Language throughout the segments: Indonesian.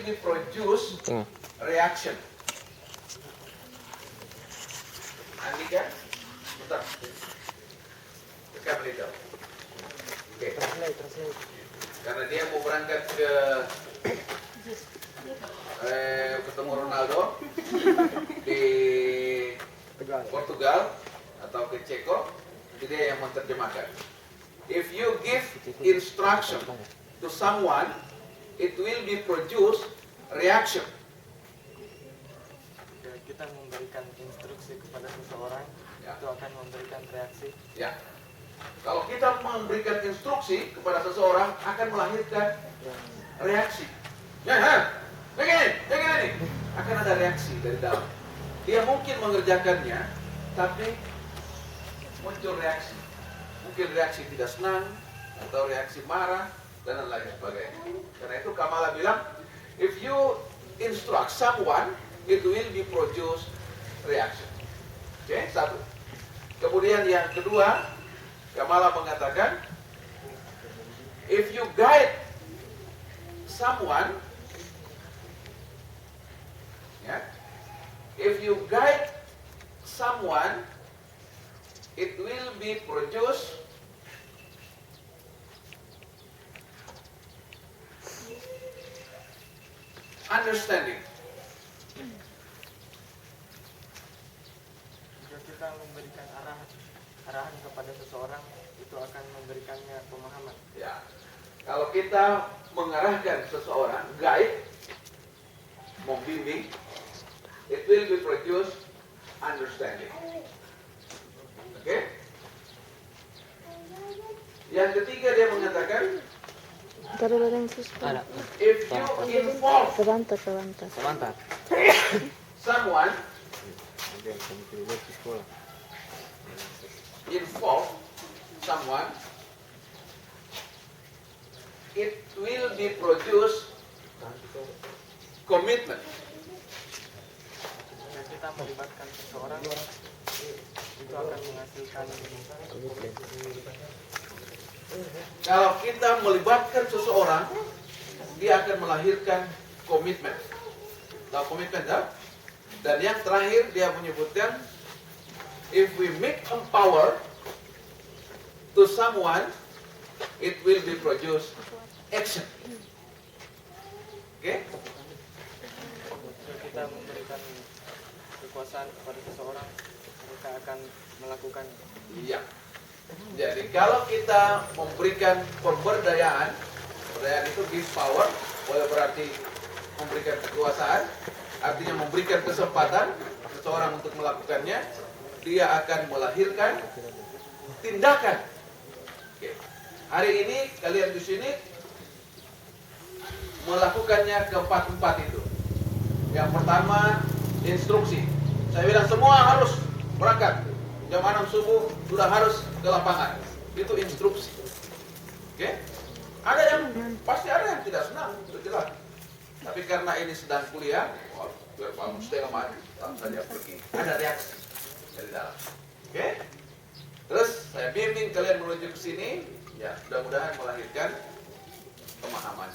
be produce reaction. Andika, bentar. Tekan leader. Oke. Karena dia mau berangkat ke ketemu Ronaldo di Portugal atau ke Ceko, jadi dia yang menerjemahkan. If you give instruction to someone, it will be produce reaction. Kita memberikan instruksi kepada seseorang, itu akan memberikan reaksi. Ya. Kalau kita memberikan instruksi kepada seseorang, akan melahirkan reaksi. Ya, begini, akan ada reaksi dari dalam. Dia mungkin mengerjakannya, tapi muncul reaksi. Mungkin reaksi tidak senang, atau reaksi marah, dan lain sebagainya. Karena itu Kamala bilang, if you instruct someone, it will be produce reaction. Oke, satu. Kemudian yang kedua, Kamala mengatakan, if you guide someone, ya, if you guide someone, it will be produce understanding. Jika kita memberikan arahan kepada seseorang, itu akan memberikannya pemahaman. Ya, kalau kita mengarahkan seseorang, guide, membimbing, it will be produce understanding. Oke? Yang ketiga dia mengatakan, if you involve Sebentar. someone, it will be produce commitment. Jika kita melibatkan seseorang, itu akan menghasilkan. Kalau kita melibatkan seseorang, dia akan melahirkan komitmen. Tahu komitmen, tak? Dan yang terakhir dia menyebutkan, if we make empower to someone, it will be produce action. Oke? Jika kita memberikan kekuasaan kepada seseorang, mereka akan melakukan. Iya. Jadi kalau kita memberikan pemberdayaan, pemberdayaan itu give power, boleh berarti memberikan kekuasaan, artinya memberikan kesempatan seseorang untuk melakukannya, dia akan melahirkan tindakan. Oke. Hari ini kalian di sini melakukannya keempat itu. Yang pertama, instruksi. Saya bilang semua harus berangkat. Jam 6 subuh sudah harus ke lapangan. Itu instruksi. Oke? Ada yang pasti ada yang tidak senang, itu jelas. Tapi karena ini sedang kuliah, biar bangun setengah mati, saja pergi. Ada reaksi dari dalam. Oke? Terus saya bimbing kalian menuju ke sini, ya mudah-mudahan melahirkan pemahaman.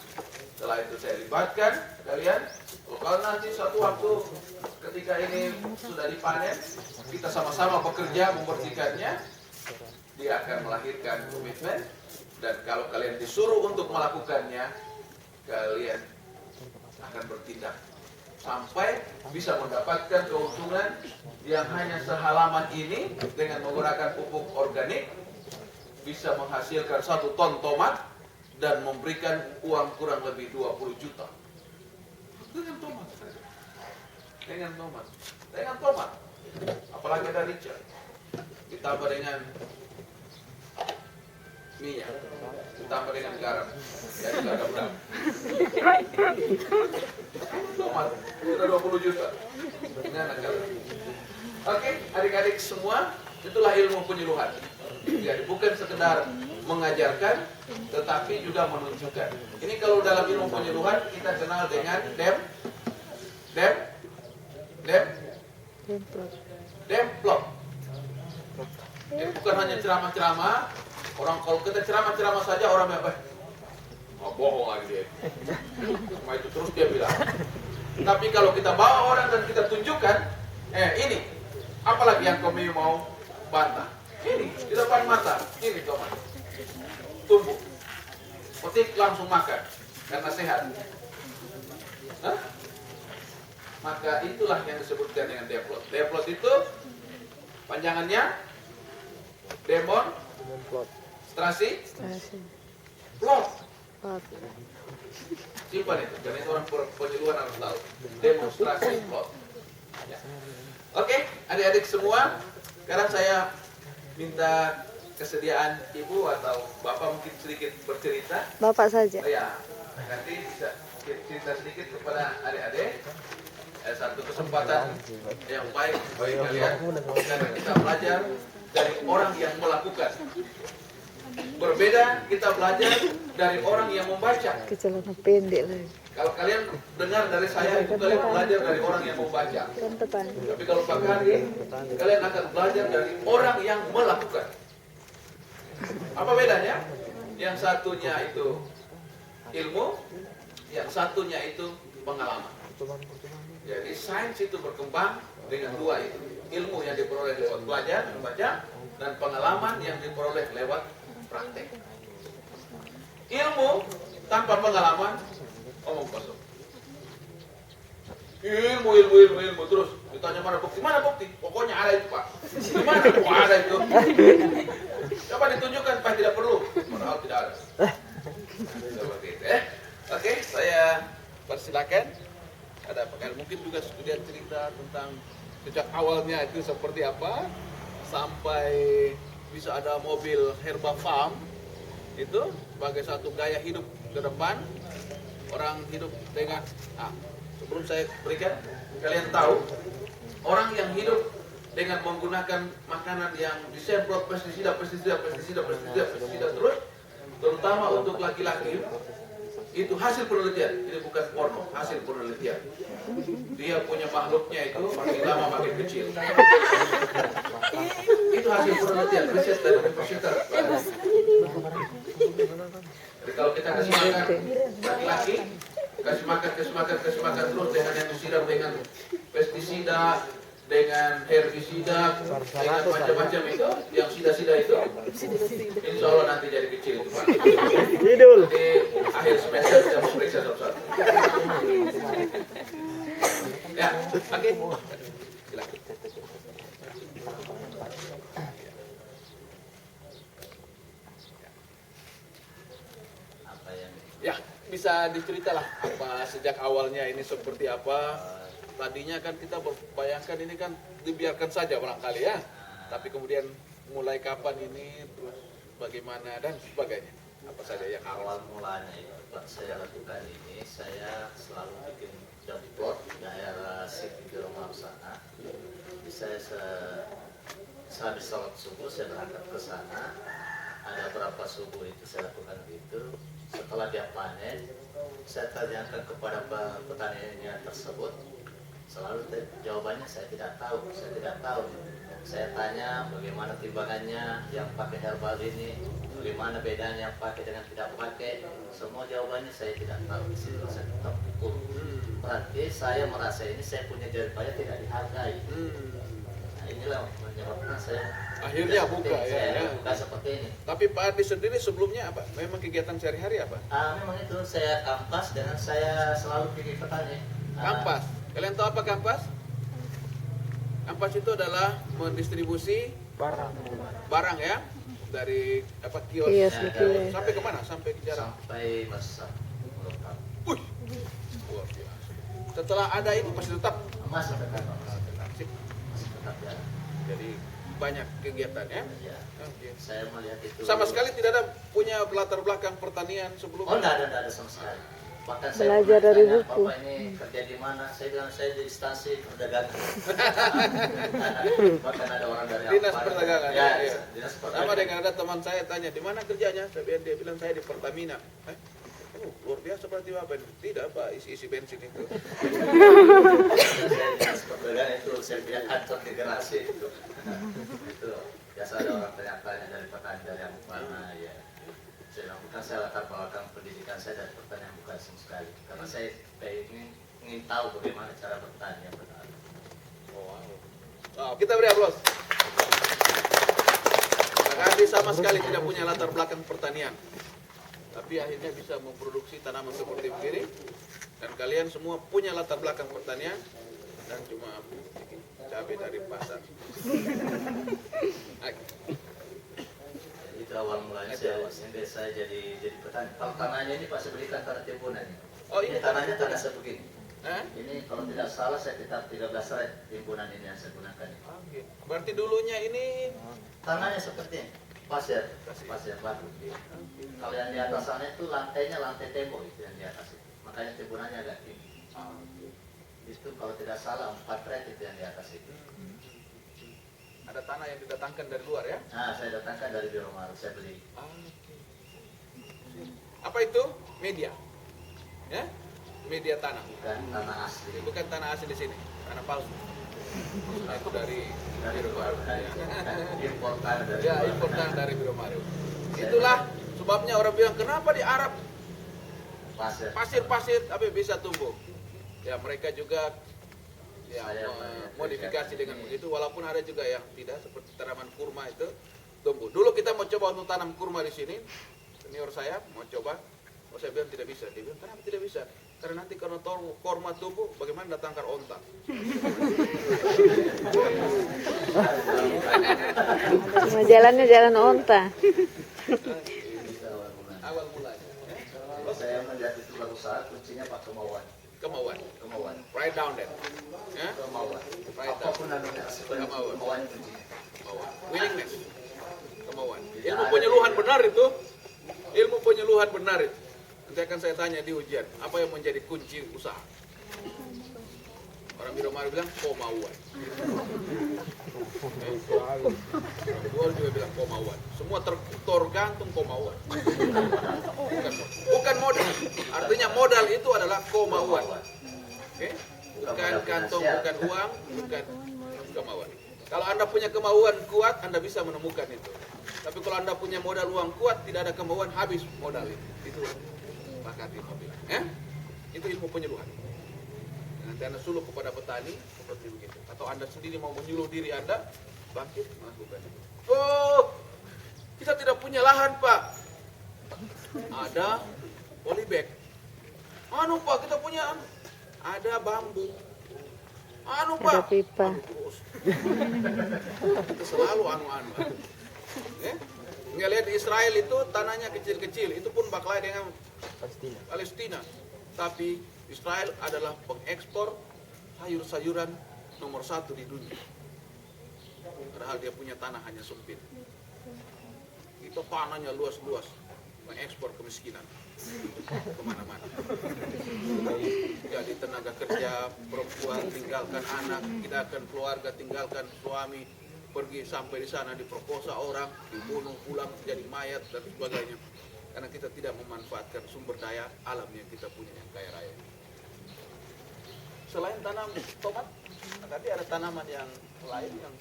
Setelah itu saya libatkan kalian. Kalau nanti suatu waktu ketika ini sudah dipanen, kita sama-sama bekerja membersihkannya, dia akan melahirkan komitmen. Dan kalau kalian disuruh untuk melakukannya, kalian akan bertindak sampai bisa mendapatkan keuntungan yang hanya sehalaman ini dengan menggunakan pupuk organik bisa menghasilkan 1 ton tomat dan memberikan uang kurang lebih 20 juta. Dengan tomat. Apalagi ada rica. Ditambah dengan minyak, ditambah dengan garam. Jadi nggak ada berapa. Tomat, sudah 20 juta. Dengan garam. Oke, adik-adik semua, itulah ilmu penyuluhan. Jadi bukan sekedar mengajarkan, tetapi juga menunjukkan. Ini kalau dalam ilmu penyuluhan kita kenal dengan demplot. Jadi bukan hanya ceramah-ceramah. Orang kalau kita ceramah-ceramah saja orang yang bohong lagi dia. Cuma itu terus dia bilang. Tapi kalau kita bawa orang dan kita tunjukkan, ini, apalagi yang kami mau bantah. Ini, di depan mata, ini tomat. Tumbuh. Petik langsung makan, karena sehat. Hah? Maka itulah yang disebutkan dengan deplot. Deplot itu panjangannya demonstrasi plot. Simpan itu, karena itu orang penyuluhan harus tahu. Demonstrasi plot. Ya. Oke, adik-adik semua, sekarang saya minta kesediaan ibu atau bapak mungkin sedikit bercerita. Bapak saja. Ya, nanti bisa cerita sedikit kepada adik-adik. Satu kesempatan yang baik bagi kalian karena kita belajar dari orang yang melakukan. Berbeda kita belajar dari orang yang membaca. Kecelana pendek lagi. Kalau kalian dengar dari saya itu kalian belajar dari orang yang membaca. Tepan. Tapi kalau pagi hari kalian akan belajar dari orang yang melakukan. Apa bedanya? Yang satunya itu ilmu, yang satunya itu pengalaman. Jadi sains itu berkembang dengan dua itu. Ilmu yang diperoleh lewat belajar, membaca, dan pengalaman yang diperoleh lewat praktek. Ilmu tanpa pengalaman, omong kosong. Ilmu terus ditanya mana bukti? Pokoknya ada itu pak. Di mana? Kok ada itu? Coba ditunjukkan pak, tidak perlu. Padahal tidak ada. Seperti itu. Oke, saya persilakan. Ada pakaian mungkin juga studian cerita tentang sejak awalnya itu seperti apa sampai bisa ada mobil Herba Farm itu sebagai satu gaya hidup ke depan orang hidup dengan sebelum saya berikan kalian tahu orang yang hidup dengan menggunakan makanan yang disemprot pestisida terus terutama untuk laki-laki itu hasil penelitian, ini bukan porno, hasil penelitian. Dia punya makhluknya itu makin lama makin kecil. Itu hasil penelitian, riset dari universitas. Jadi kalau kita kasih makan laki-laki, kasih makan terus dengan yang disiram dengan pestisida, dengan herbisida, dengan macam-macam itu, yang sida-sida itu, insya Allah nanti jadi kecil itu Pak. Di akhir semester saya mau periksa satu-satu. Ya, oke. Silakan. Ya, bisa diceritalah apa sejak awalnya ini seperti apa. Tadinya kan kita berbayangkan ini kan dibiarkan saja barangkali ya. Tapi kemudian mulai kapan ini, terus bagaimana dan sebagainya. Apa saja yang awal mulanya itu saya lakukan ini, saya selalu bikin job board daerah Siti di rumah sana. Saya sehabis sholat subuh saya berangkat ke sana. Ada berapa subuh itu saya lakukan gitu. Setelah dia panen, saya tanyakan kepada petaninya tersebut. Selalu jawabannya saya tidak tahu. Saya tanya bagaimana timbangannya yang pakai herbal ini, bagaimana bedanya yang pakai dengan tidak pakai. Semua jawabannya saya tidak tahu. Di situ saya tetap pukul. Berarti saya merasa ini saya punya jari payah tidak dihargai. Nah, inilah menyebabkan saya akhirnya buka ya. Buka seperti ini. Tapi Pak Ardi sendiri sebelumnya apa? Memang kegiatan sehari-hari apa? Memang itu saya kampas dengan saya selalu pergi petani. Kampas. Kalian tahu apa kampas? Kampas itu adalah mendistribusi barang ya dari apa kios sampai ke mana? Sampai ke jalan. Sampai masa lengkap. Luar biasa. Setelah ada itu masih tetap Masih tetap ya. Jadi banyak kegiatan ya. Ya. Oke. Saya melihat itu. Sama sekali tidak ada punya latar belakang pertanian sebelumnya. Oh, tidak ada sama sekali. Bahkan Belajar dari tanya, buku. Bapak ini kerja di mana? Saya bilang saya di instansi perdagangan. Bahkan ada orang dari Dinas Alpar. perdagangan. Ya, Ya. dinas Sama perdagangan. dengan ada teman saya tanya di mana kerjanya? Dia bilang saya di Pertamina. Luar biasa berarti apa? Tidak Pak, isi bensin itu. Saya dinas perdagangan itu saya punya kantor di garasi itu. Itu biasa ada orang tanya-tanya dari petani dari yang mana ya. Saya lakukan, saya latar belakang pendidikan saya dari pertanian bukan sama sekali karena saya ingin ingin tahu bagaimana cara bertani yang benar. Wow, kita beri aplaus. Kami sama sekali tidak punya latar belakang pertanian, tapi akhirnya bisa memproduksi tanaman seperti begini. Dan kalian semua punya latar belakang pertanian dan cuma cabai dari pasar. Itu awal mulanya saya jadi petani. Kalau tanahnya ini Pak saya belikan tanah timbunan. Oh, ini tanahnya tanah sebegini. Hah? Ini kalau tidak salah saya sekitar 13 rai timbunan ini yang saya gunakan. Oke. Berarti dulunya ini Tanahnya seperti ini. Pasir batu. Kalau yang di atas sana itu lantainya lantai tembok itu yang di atas itu. Makanya timbunannya agak tinggi. Itu kalau tidak salah 4 rai itu yang di atas itu. ada tanah yang didatangkan dari luar ya? Nah, saya datangkan dari Biro Maru, saya beli. Apa itu? Media. Ya? Media tanah. Bukan tanah asli. Ini bukan tanah asli di sini, tanah palsu. Nah, itu dari Biro Maru. Importan dari Ya, importan dari Biro Maru. Itulah sebabnya orang bilang kenapa di Arab pasir-pasir tapi bisa tumbuh. Ya, mereka juga ya modifikasi dengan begitu, walaupun ada juga yang tidak, seperti tanaman kurma itu tumbuh. Dulu kita mau coba untuk tanam kurma di sini, senior saya mau coba, saya bilang tidak bisa. Dia bilang kenapa tidak bisa? Karena nanti kalau kurma tumbuh, bagaimana datangkan onta? Cuma jalannya jalan onta. Awal mulanya. Kalau saya melihat itu berusaha, kuncinya Pak kemauan. Kemauan. Write down that. Ya? Kemauan. Write down. Apapun namanya, kemauan kuncinya. Kemauan. Willingness. Kemauan. Ilmu penyuluhan benar itu. Ilmu penyuluhan benar itu. Nanti akan saya tanya di ujian, apa yang menjadi kunci usaha? Orang Biro Maru bilang kemauan. Orang juga bilang kemauan. Semua tergantung kemauan. Bukan modal. Artinya modal itu adalah kemauan. Oke? Bukan kantong, bukan uang, bukan kemauan. Kalau Anda punya kemauan kuat, Anda bisa menemukan itu. Tapi kalau Anda punya modal uang kuat, tidak ada kemauan, habis modal itu. Itu bakat ilmu bilang. Ya? Itu ilmu penyuluhan. Nanti Anda suluh kepada petani seperti begitu. Atau Anda sendiri mau menyuluh diri Anda, bangkit melakukan itu. Oh, kita tidak punya lahan, Pak. Ada polybag. Anu Pak, kita punya ada bambu. Anu Pak. Ada pipa. Terus. Itu selalu anu-anu. Nggak lihat di Israel itu tanahnya kecil-kecil, itu pun baklai dengan Palestina. Tapi Israel adalah pengekspor sayur-sayuran nomor 1 di dunia. Padahal dia punya tanah hanya sempit. Itu tanahnya luas-luas, mengekspor kemiskinan kemana-mana. Jadi tenaga kerja perempuan tinggalkan anak, kita akan keluarga tinggalkan suami, pergi sampai di sana diperkosa orang, dibunuh, pulang jadi mayat dan sebagainya. Karena kita tidak memanfaatkan sumber daya alam yang kita punya yang kaya raya. Selain tanam tomat, tadi ada tanaman yang lain yang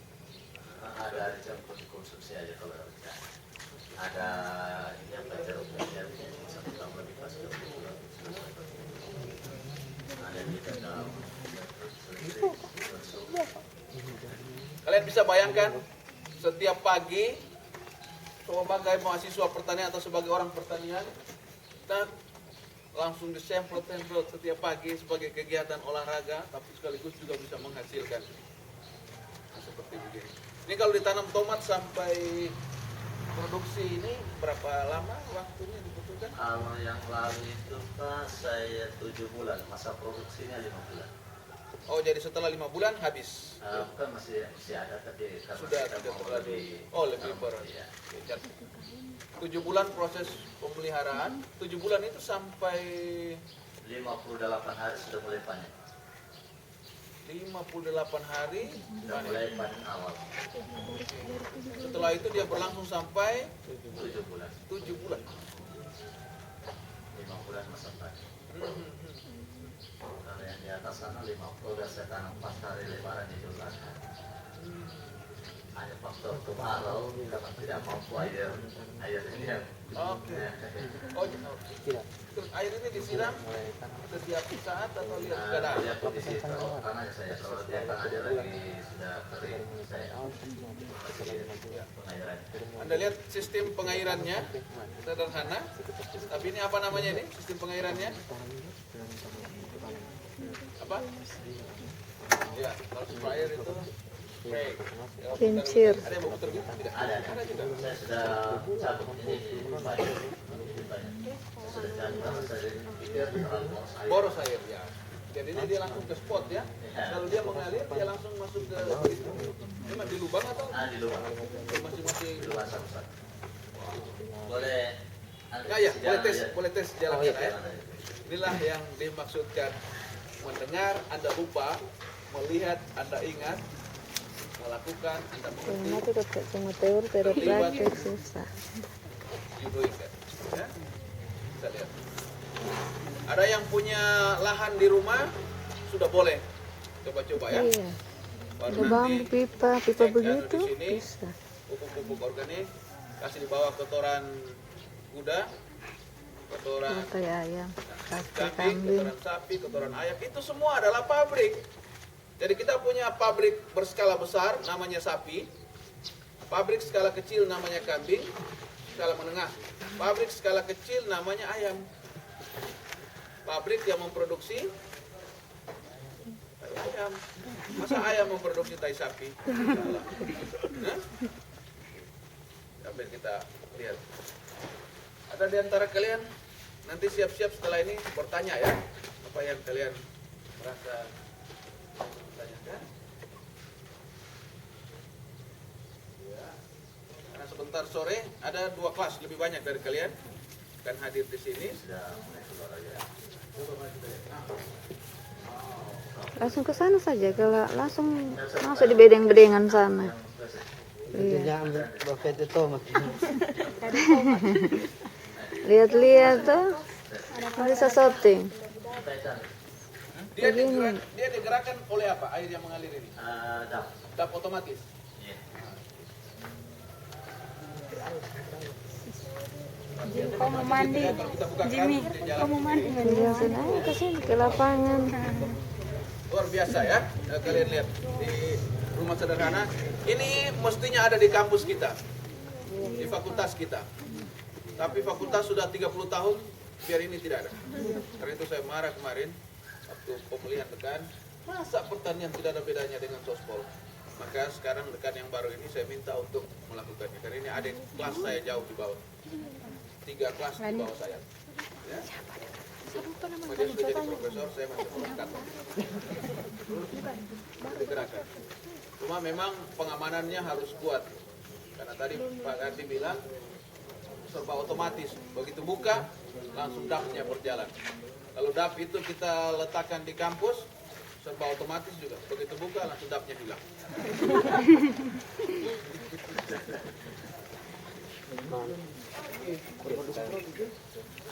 ada campur konsumsi aja kalau ada. Ada ini apa jeruk yang 1 tahun lebih pas ada di dalam kalian bisa bayangkan setiap pagi sebagai mahasiswa pertanian atau sebagai orang pertanian kita langsung disemprot-semprot setiap pagi sebagai kegiatan olahraga, tapi sekaligus juga bisa menghasilkan seperti begini. Ini kalau ditanam tomat sampai produksi ini berapa lama waktunya dibutuhkan? Kalau yang lalu itu Pak saya 7 bulan, masa produksinya 5 bulan. Oh, jadi setelah 5 bulan habis. Bukan masih ada tapi karena Sudah kita tidak mau terlalu. lebih Oh, lebih berat. ya. 7 bulan proses pemeliharaan, 7 bulan itu sampai 58 hari sudah mulai panen. 58 hari Sudah mulai panen awal. setelah itu dia berlangsung sampai 7 bulan. 7 bulan. 5 bulan masa panen. Kalau yang di atas sana 50 sudah saya tanam pas hari lebaran Idul Adha. Hanya faktor kemarau karena tidak mampu air ini yang Oke. Oh, Tidak. terus air ini disiram setiap saat atau lihat keadaan? Lihat kondisi tanah saya, kalau dia tanahnya lagi sudah kering, saya kasih pengairan. Anda lihat sistem pengairannya sederhana. Tapi ini apa namanya ini? Sistem pengairannya? Apa? Ya, kalau sprayer itu spray. Kincir. Ada yang mau putar gitu? Tidak. Ada juga. Saya sudah cabut ini banyak. Sudah cabut, saya pikir terlalu air. Boros air ya. Jadi ini dia langsung ke spot ya. Kalau dia mengalir, dia langsung masuk ke situ. Ini di lubang atau? Di luar. Masing-masing. Di luar satu-satu. Boleh. Nah ya, boleh tes jalan iya, ya. Inilah yang dimaksudkan mendengar Anda lupa, melihat Anda ingat, melakukan Anda Karena mengerti. itu dapat cuma teori, pero praktek susah. You doing that. Ya? Bisa lihat. Ada yang punya lahan di rumah, sudah boleh coba-coba ya. Iya. Baru Ada bambu pipa cek begitu di sini, bisa. pupuk-pupuk organik, kasih di bawah kotoran kuda, kotoran Mata ayam, kaki kambing, kambing. kotoran sapi, kotoran ayam, itu semua adalah pabrik. Jadi kita punya pabrik berskala besar namanya sapi, pabrik skala kecil namanya kambing, skala menengah, pabrik skala kecil namanya ayam. Pabrik yang memproduksi tai ayam. Masa ayam memproduksi tai sapi? Salah. Nah? Sampai kita lihat. Ada di antara kalian nanti siap-siap setelah ini bertanya ya, apa yang kalian merasa tanyakan? Ya. Karena sebentar sore ada 2 kelas lebih banyak dari kalian akan hadir di sini. Sudah mulai keluar aja. Langsung ke sana saja, kalau langsung masuk di bedeng-bedengan sana. Iya. Jangan buffet itu makin. Lihat-lihat tuh, bisa shooting. Dia digerakkan oleh apa? Air yang mengalir ini. Dap. Dap otomatis. Iya. Kau mau mandi, Kalau kita buka Jimmy, keran, dia kau jalan. mau mandi nggak? Biasain aja ke sini, ke lapangan. Luar biasa ya. Kalian lihat di rumah sederhana. Ini mestinya ada di kampus kita, di fakultas kita. Tapi fakultas sudah 30 tahun, biar ini tidak ada. Karena itu saya marah kemarin waktu pemilihan dekan. Masa pertanian tidak ada bedanya dengan sospol? Maka sekarang dekan yang baru ini saya minta untuk melakukannya. Karena ini adik kelas saya jauh di bawah. 3 kelas di bawah saya. Ya. Dia sudah jadi profesor, saya masih melekat. Digerakkan. Cuma memang pengamanannya harus kuat. Karena tadi Pak Ganti bilang serba otomatis. Begitu buka, langsung dapnya berjalan. Kalau dap itu kita letakkan di kampus, serba otomatis juga. Begitu buka, langsung dapnya hilang.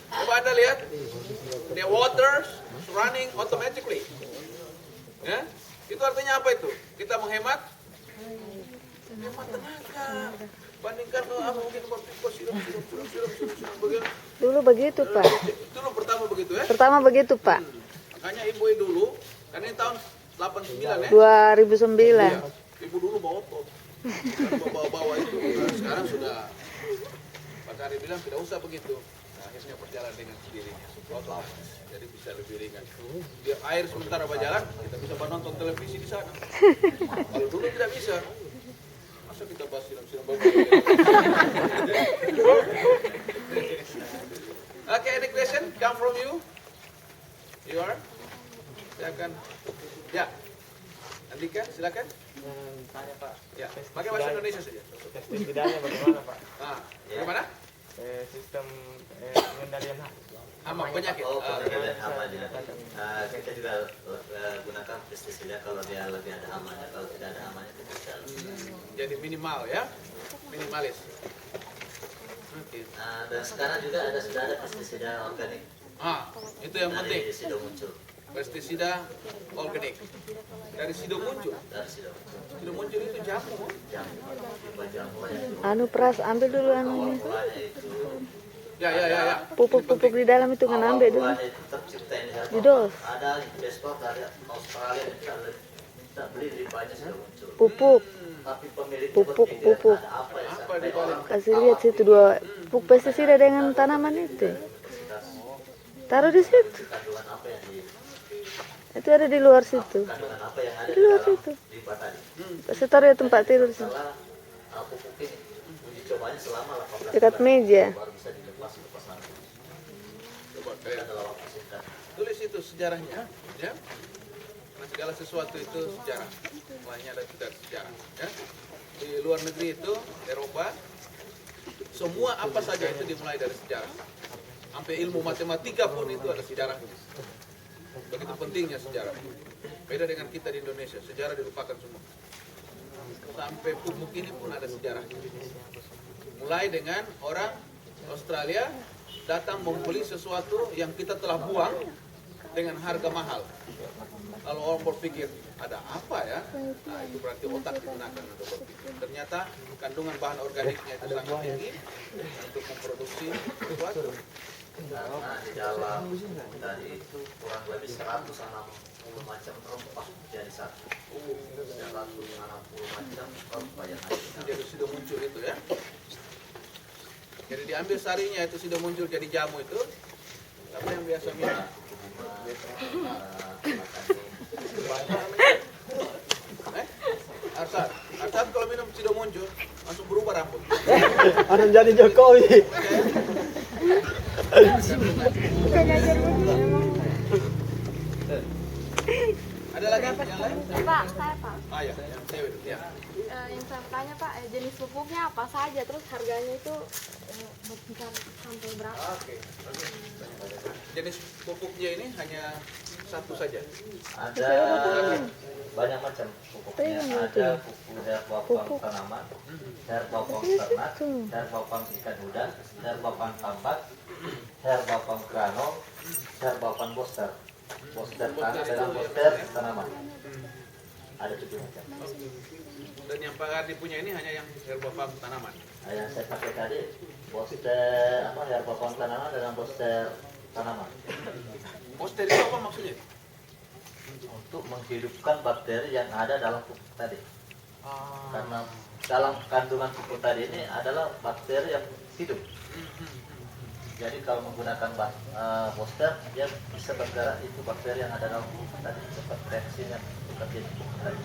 Coba Anda lihat, the water running automatically. Ya, itu artinya apa itu? Kita menghemat tenaga. Bandingkan apa mungkin sirup begitu. Dulu begitu, Pak. Dulu pertama begitu ya. Pertama begitu, Pak. Makanya ibu dulu, kan ini tahun 89 ya. 2009. Iya, ibu dulu bawa otot. Bawa-bawa itu. Nah, sekarang sudah Pak Kari bilang tidak usah begitu. Nah, akhirnya berjalan dengan sendirinya. Otomatis. Jadi bisa lebih ringan. Biar air sementara berjalan, kita bisa menonton televisi di sana. Kalau dulu tidak bisa. Masa kita bahas siram-siram bawa. Okay, any question come from you? You are? Silakan. Ya. Andika, silakan. Tanya Pak, Ya, pakai bahasa Indonesia saja. pestisida-nya bagaimana Pak? Ah, bagaimana? Sistem pengendalian Hama penyakit. Oh, Ah, pengendalian hama juga. Kita juga gunakan pestisida kalau dia lebih ada hamanya. Kalau tidak ada hamanya kita bisa. jadi minimal ya, minimalis. Oke. Dan sekarang juga sudah ada pestisida organik Ah, itu yang penting. dari Sido muncul. Pestisida organik dari Sido muncul. Dari Sido muncul. Sido muncul itu jamu. Jamu, jamu yang Anu peras, ambil dulu anunya. awalnya itu Ya. Pupuk-pupuk di dalam itu kan ambil dulu. buahnya itu tercipta ini kan. Di dos. Ada investor dari Australia kita beli limbahnya sudah muncul. Pupuk. Tapi pemilik Pupuk. ada apa ya Apa sampai di balik? orang Kasih lihat situ dua pupuk pestisida dengan tanaman itu. Taruh di situ. kandungan apa yang di Itu ada di luar situ. kandungan apa yang ada Di di luar dalam situ. limbah tadi. Kasih taruh di tempat tidur situ. Setelah pupuk ini uji cobanya selama 18 Dekat bulan, meja. baru bisa dilepas ke pasaran. Coba Itu kayak adalah waktu singkat. tulis itu sejarahnya, ya. Karena segala sesuatu itu sejarah. Semuanya ada juga sejarah, ya. Di luar negeri itu, Eropa, semua apa saja itu dimulai dari sejarah. Sampai ilmu matematika pun itu ada sejarah. Begitu pentingnya sejarah. Beda dengan kita di Indonesia, sejarah dilupakan semua. Sampai pupuk ini pun ada sejarah. Mulai dengan orang Australia datang membeli sesuatu yang kita telah buang dengan harga mahal. Kalau orang berpikir, ada apa ya? Nah, itu berarti otak digunakan untuk berpikir. Ternyata kandungan bahan organiknya itu sangat tinggi untuk memproduksi sesuatu. Karena di dalam dari kurang lebih 160 macam rempah jadi satu. 160 macam rempah yang ada di dalam. Jadi sudah muncul itu ya. Jadi diambil sarinya itu sudah muncul jadi jamu itu. Apa yang biasa minum? Arsad kalau minum sudah muncul langsung berubah rambut. Ada jadi Jokowi. Ada lagi yang lain? Pak, saya Pak. Ah ya, yang cewek itu ya. Yang saya tanya Pak, jenis pupuknya apa saja, terus harganya itu berkisar sampai berapa? Oke. Jenis pupuknya ini hanya satu saja. Ada banyak macam pupuknya. Ada pupuk herbapang tanaman, herbapang ternak, herbapang ikan udang, herbapang tambat, herbapang granul, herbapang booster. Booster tanah dan booster tanaman. Ada 7 macam. Dan yang Pak Ardi punya ini hanya yang herbapam tanaman. Nah, yang saya pakai tadi booster herbapang tanaman dengan booster tanaman. Poster itu apa maksudnya? Untuk menghidupkan bakteri yang ada dalam pupuk tadi. Ah. Karena dalam kandungan pupuk tadi ini adalah bakteri yang hidup. Jadi kalau menggunakan booster, dia bisa bergerak itu bakteri yang ada dalam pupuk tadi, cepat reaksinya seperti pupuk tadi.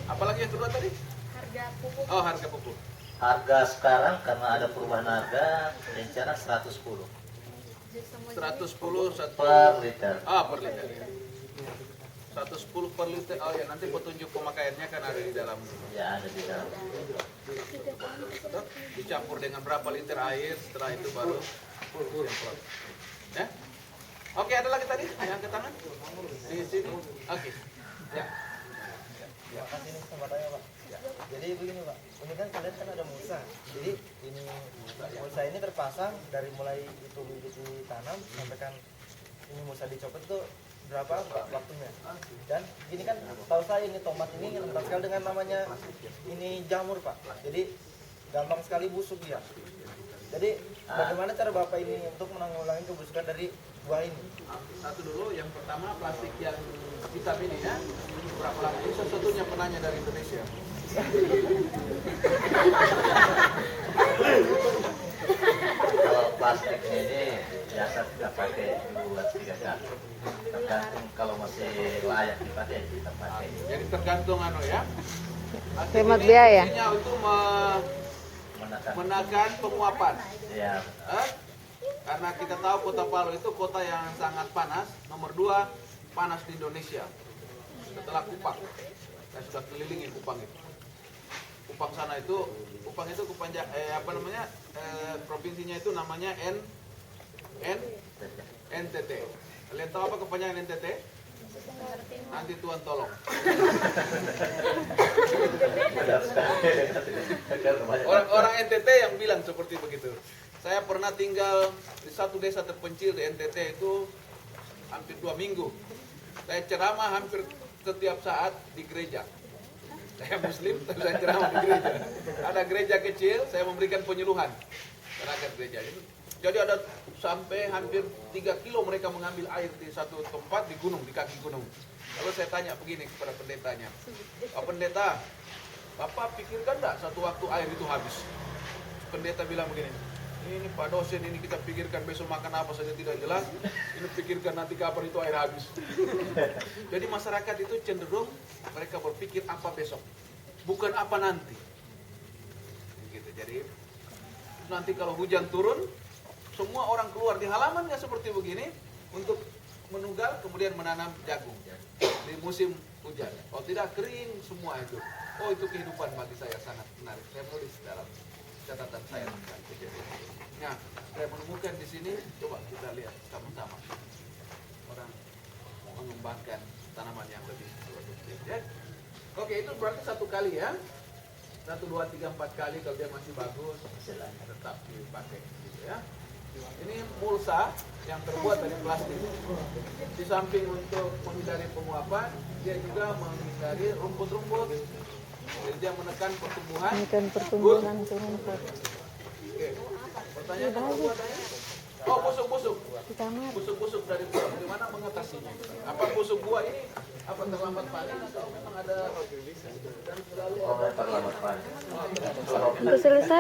Apalagi yang kedua tadi? Harga pupuk Oh, harga pupuk. Harga sekarang karena ada perubahan harga, rencana 110 110 satu per liter. per liter. 110 per liter. Oh ya, nanti petunjuk pemakaiannya kan ada di dalam. Ya ada di dalam. Dicampur dengan berapa liter air, setelah itu baru semprot. Ya. Oke, ada lagi tadi? Angkat tangan. Di sini. Oke. Ya. Makasih nih kesempatannya Pak. Jadi begini Pak, ini kan kalian kan ada mulsa. Jadi ini mulsa ini terpasang dari mulai itu ditanam sampai kan ini mulsa dicopot itu berapa Pak waktunya. Dan gini kan tahu saya ini tomat ini rentan sekali dengan namanya ini jamur Pak. Jadi gampang sekali busuk dia. Jadi bagaimana cara Bapak ini untuk menanggulangi kebusukan dari buah ini? Satu dulu, yang pertama plastik yang hitam ini ya. Berapa lama? Ini satu-satunya penanya dari Indonesia. Kalau plastik ini biasa kita pakai 2-3 kali. Tergantung kalau masih layak dipakai kita pakai. Jadi tergantung ya. Hemat biaya. Intinya untuk Menekan. menekan penguapan. Ya, Karena kita tahu Kota Palu itu kota yang sangat panas, nomor 2 panas di Indonesia. Setelah Kupang. Saya sudah kelilingi Kupang itu. Kupang sana itu, provinsinya itu namanya NTT. Kalian tahu apa kepanjangan NTT? Nanti Tuhan tolong. Orang NTT yang bilang seperti begitu. Saya pernah tinggal di satu desa terpencil di NTT itu hampir 2 minggu. Saya ceramah hampir setiap saat di gereja. Saya Muslim, tapi saya ceramah di gereja. Ada gereja kecil, saya memberikan penyuluhan terhadap gereja. Jadi ada sampai hampir 3 kilo mereka mengambil air di satu tempat di gunung, di kaki gunung. Lalu saya tanya begini kepada pendetanya, Pak Pendeta, Bapak pikirkan enggak satu waktu air itu habis? Pendeta bilang begini, ini Pak dosen, ini kita pikirkan besok makan apa saja tidak jelas, ini pikirkan nanti kapan itu air habis. Jadi masyarakat itu cenderung mereka berpikir apa besok, bukan apa nanti. Gitu. Jadi nanti kalau hujan turun, semua orang keluar di halaman nggak seperti begini untuk menunggal kemudian menanam jagung di musim hujan. Kalau tidak kering semua itu. Oh, itu kehidupan bagi saya sangat menarik. Saya menulis dalam catatan saya tentang kejadian ini. Nah, saya menemukan di sini, coba kita lihat sama-sama orang mengembangkan tanaman yang lebih produktif. Ya. Oke, itu berarti 1 kali ya. 1, 2, 3, 4 kali kalau dia masih bagus, tetap dipakai gitu ya. Ini mulsa yang terbuat dari plastik. Di samping untuk menghindari penguapan, dia juga menghindari rumput-rumput. Jadi dia menekan pertumbuhan. Menekan pertumbuhan rumput Oke. Pertanyaan apa buatannya? Oh, busuk-busuk. di kamar. Busuk-busuk dari buah. Bagaimana mengatasinya? Apa busuk buah ini apa terlambat panen atau memang ada dan selalu ada terlambat panen. Untuk selesai